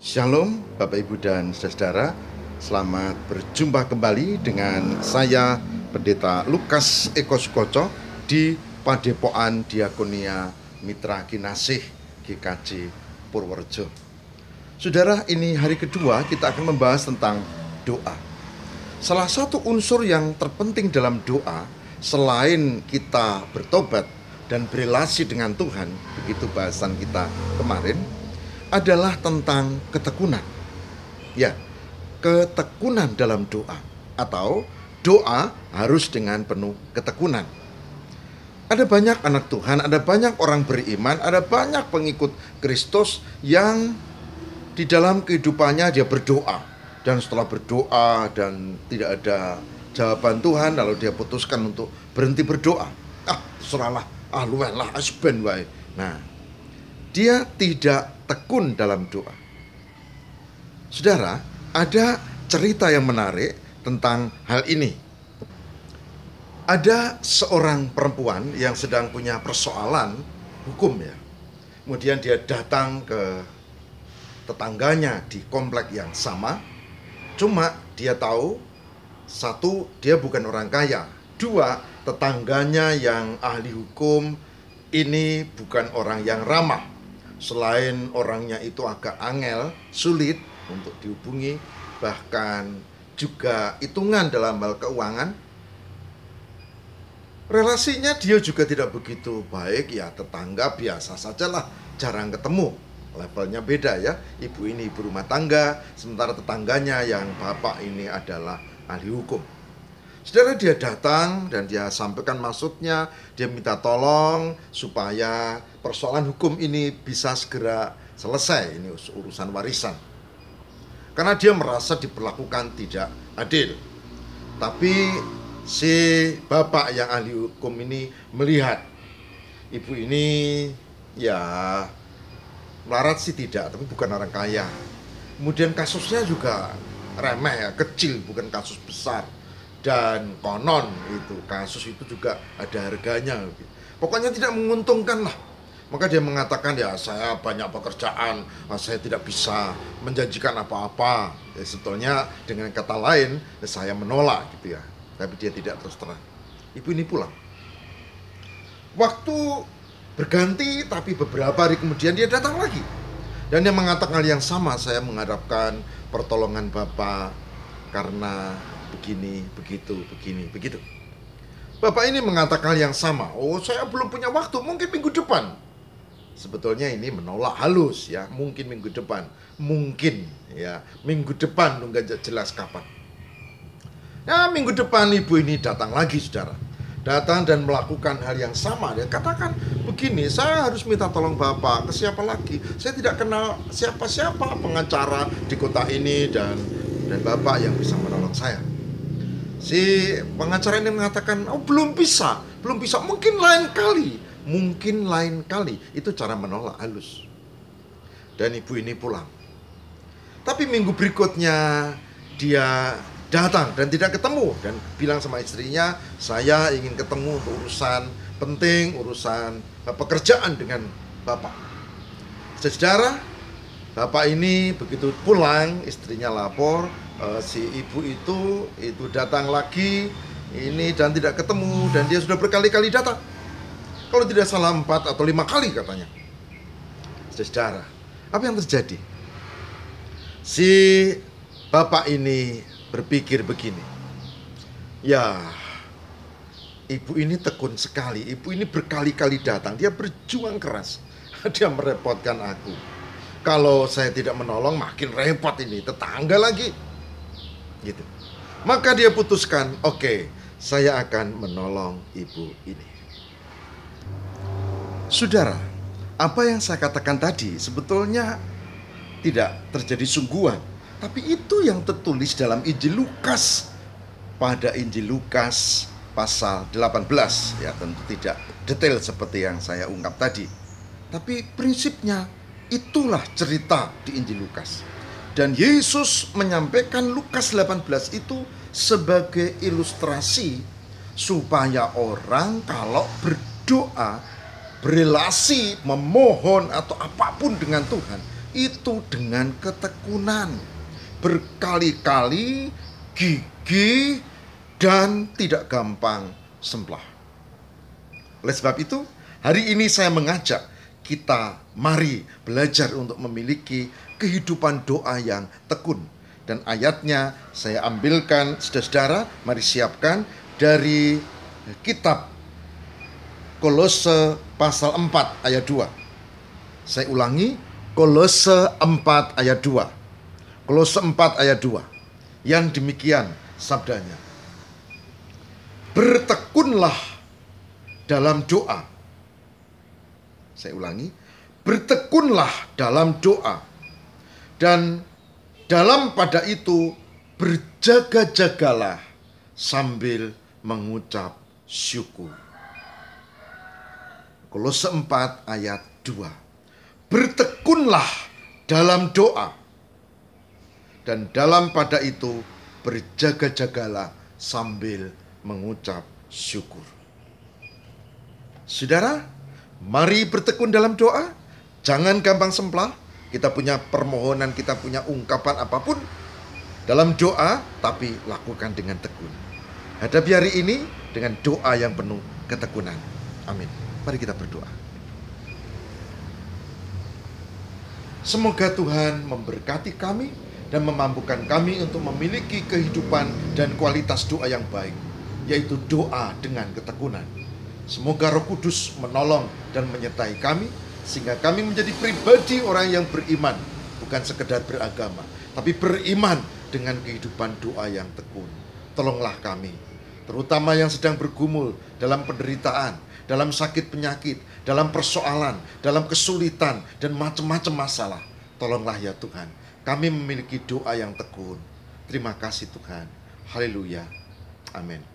Shalom Bapak Ibu dan Saudara. Selamat berjumpa kembali dengan saya Pendeta Lukas Eko Sukoco di Padepokan Diakonia Mitra Kinasih GKJ Purworejo. Saudara, ini hari kedua kita akan membahas tentang doa. Salah satu unsur yang terpenting dalam doa selain kita bertobat dan berelasi dengan Tuhan, begitu bahasan kita kemarin, adalah tentang ketekunan. Ya, ketekunan dalam doa, atau doa harus dengan penuh ketekunan. Ada banyak anak Tuhan, ada banyak orang beriman, ada banyak pengikut Kristus yang di dalam kehidupannya dia berdoa, dan setelah berdoa dan tidak ada jawaban Tuhan, lalu dia putuskan untuk berhenti berdoa. Serahlah, luwelah, asben wae. Nah, dia tidak tekun dalam doa. Saudara, ada cerita yang menarik tentang hal ini. Ada seorang perempuan yang sedang punya persoalan hukum ya. Kemudian dia datang ke tetangganya di komplek yang sama. Cuma dia tahu, satu, dia bukan orang kaya. Dua, tetangganya yang ahli hukum ini bukan orang yang ramah. Selain orangnya itu agak angel, sulit untuk dihubungi, bahkan juga hitungan dalam hal keuangan, relasinya dia juga tidak begitu baik. Ya, tetangga biasa sajalah, jarang ketemu. Levelnya beda ya, ibu ini ibu rumah tangga, sementara tetangganya yang bapak ini adalah ahli hukum. Saudara, dia datang dan dia sampaikan maksudnya, dia minta tolong supaya persoalan hukum ini bisa segera selesai, ini urusan warisan. Karena dia merasa diperlakukan tidak adil. Tapi si bapak yang ahli hukum ini melihat ibu ini ya melarat sih tidak, tapi bukan orang kaya. Kemudian kasusnya juga remeh ya, kecil, bukan kasus besar. Dan konon itu kasus itu juga ada harganya. Pokoknya tidak menguntungkan lah. Maka dia mengatakan, ya saya banyak pekerjaan, saya tidak bisa menjanjikan apa-apa. Ya, sebetulnya dengan kata lain, saya menolak gitu ya. Tapi dia tidak terus terang. Ibu ini pulang. Waktu berganti, tapi beberapa hari kemudian dia datang lagi. Dan dia mengatakan hal yang sama, saya mengharapkan pertolongan Bapak karena begini, begitu, begini, begitu. Bapak ini mengatakan yang sama. Saya belum punya waktu, mungkin minggu depan. Sebetulnya ini menolak halus ya, mungkin minggu depan. Mungkin ya, minggu depan nggak jelas kapan. Ya, minggu depan ibu ini datang lagi, saudara. Datang dan melakukan hal yang sama. Dia katakan, begini, saya harus minta tolong Bapak. Ke siapa lagi? Saya tidak kenal siapa-siapa pengacara di kota ini dan Bapak yang bisa menolong saya. Si pengacara ini mengatakan, belum bisa, mungkin lain kali. Itu cara menolak halus. Dan ibu ini pulang. Tapi minggu berikutnya dia datang dan tidak ketemu, dan bilang sama istrinya, saya ingin ketemu untuk urusan penting, urusan pekerjaan dengan Bapak. Saudara, Bapak ini begitu pulang, istrinya lapor, si ibu itu datang lagi ini dan tidak ketemu, dan dia sudah berkali-kali datang. Kalau tidak salah 4 atau 5 kali katanya. Saudara, apa yang terjadi? Si bapak ini berpikir begini, ya ibu ini tekun sekali, ibu ini berkali-kali datang, dia berjuang keras, dia merepotkan aku. Kalau saya tidak menolong makin repot ini, tetangga lagi gitu. Maka dia putuskan, oke, saya akan menolong ibu ini. Saudara, apa yang saya katakan tadi sebetulnya tidak terjadi sungguhan, tapi itu yang tertulis dalam Injil Lukas. Pada Injil Lukas pasal 18, ya tentu tidak detail seperti yang saya ungkap tadi, tapi prinsipnya itulah cerita di Injil Lukas. Dan Yesus menyampaikan Lukas 18 itu sebagai ilustrasi supaya orang kalau berdoa, berelasi, memohon atau apapun dengan Tuhan, itu dengan ketekunan, berkali-kali, gigih, dan tidak gampang semplah. Oleh sebab itu, hari ini saya mengajak kita mari belajar untuk memiliki kehidupan doa yang tekun. Dan ayatnya saya ambilkan, saudara-saudara, mari siapkan dari kitab Kolose pasal 4 ayat 2. Saya ulangi, Kolose 4 ayat 2. Kolose 4 ayat 2. Yang demikian sabdanya. Bertekunlah dalam doa. Saya ulangi, bertekunlah dalam doa. Dan dalam pada itu berjaga-jagalah sambil mengucap syukur. Kolose 4 ayat 2. Bertekunlah dalam doa. Dan dalam pada itu berjaga-jagalah sambil mengucap syukur. Saudara, mari bertekun dalam doa. Jangan gampang semplah. Kita punya permohonan, kita punya ungkapan apapun dalam doa, tapi lakukan dengan tekun. Hadapi hari ini dengan doa yang penuh ketekunan. Amin. Mari kita berdoa. Semoga Tuhan memberkati kami dan memampukan kami untuk memiliki kehidupan dan kualitas doa yang baik, yaitu doa dengan ketekunan. Semoga Roh Kudus menolong dan menyertai kami, sehingga kami menjadi pribadi orang yang beriman, bukan sekedar beragama, tapi beriman dengan kehidupan doa yang tekun. Tolonglah kami, terutama yang sedang bergumul dalam penderitaan, dalam sakit penyakit, dalam persoalan, dalam kesulitan, dan macam-macam masalah. Tolonglah ya Tuhan, kami memiliki doa yang tekun. Terima kasih Tuhan. Haleluya. Amin.